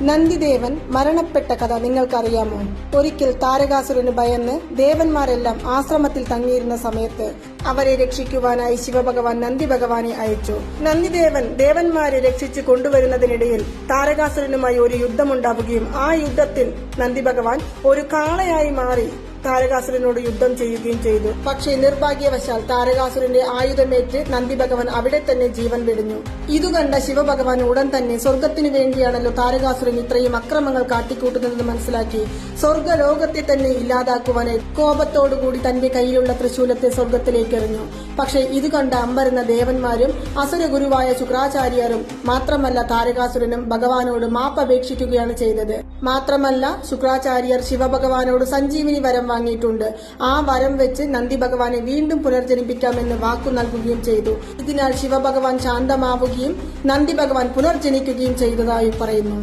നന്ദിദേവൻ മരണപ്പെട്ട കഥ നിങ്ങൾക്കറിയാമോ? ഒരിക്കൽ താരകാസുരന് ഭയന്ന് ദേവന്മാരെല്ലാം ആശ്രമത്തിൽ തങ്ങിയിരുന്ന സമയത്ത് അവരെ രക്ഷിക്കുവാനായി ശിവഭഗവാൻ നന്ദി ഭഗവാനെ അയച്ചു. നന്ദിദേവൻ ദേവന്മാരെ രക്ഷിച്ചു കൊണ്ടുവരുന്നതിനിടയിൽ താരകാസുരനുമായി ഒരു യുദ്ധമുണ്ടാവുകയും ആ യുദ്ധത്തിൽ നന്ദി ഭഗവാൻ ഒരു കാളയായി മാറി താരകാസുരനോട് യുദ്ധം ചെയ്യുകയും ചെയ്തു. പക്ഷേ നിർഭാഗ്യവശാൽ താരകാസുരന്റെ ആയുധമേറ്റ് നന്ദി ഭഗവാൻ അവിടെ തന്നെ ജീവൻ വെടിഞ്ഞു. ഇതുകണ്ട ശിവഭഗവാൻ ഉടൻ തന്നെ സ്വർഗത്തിനു വേണ്ടിയാണല്ലോ താരകാസുരൻ ഇത്രയും അക്രമങ്ങൾ കാട്ടിക്കൂട്ടുന്നതെന്ന് മനസ്സിലാക്കി സ്വർഗലോകത്തെ തന്നെ ഇല്ലാതാക്കുവാനായി കോപത്തോടുകൂടി തന്റെ കയ്യിലുള്ള ത്രിശൂലത്തെ സ്വർഗത്തിലേക്ക് എറിഞ്ഞു. പക്ഷേ ഇത് കണ്ട അമ്പരുന്ന ദേവന്മാരും അസുരഗുരുവായ ശുക്രാചാര്യരും മാത്രമല്ല താരകാസുരനും ഭഗവാനോട് മാപ്പപേക്ഷിക്കുകയാണ് ചെയ്തത്. മാത്രമല്ല ശുക്രാചാര്യർ ശിവഭഗവാനോട് സഞ്ജീവിനി വരം വാങ്ങിയിട്ടുണ്ട്. ആ വരം വെച്ച് നന്ദി ഭഗവാനെ വീണ്ടും പുനർജനിപ്പിക്കാമെന്ന് വാക്കു നൽകുകയും ചെയ്തു. ഇതിനാൽ ശിവഭഗവാൻ ശാന്തമാവുകയും നന്ദി ഭഗവാൻ പുനർജനിക്കുകയും ചെയ്തതായി പറയുന്നു.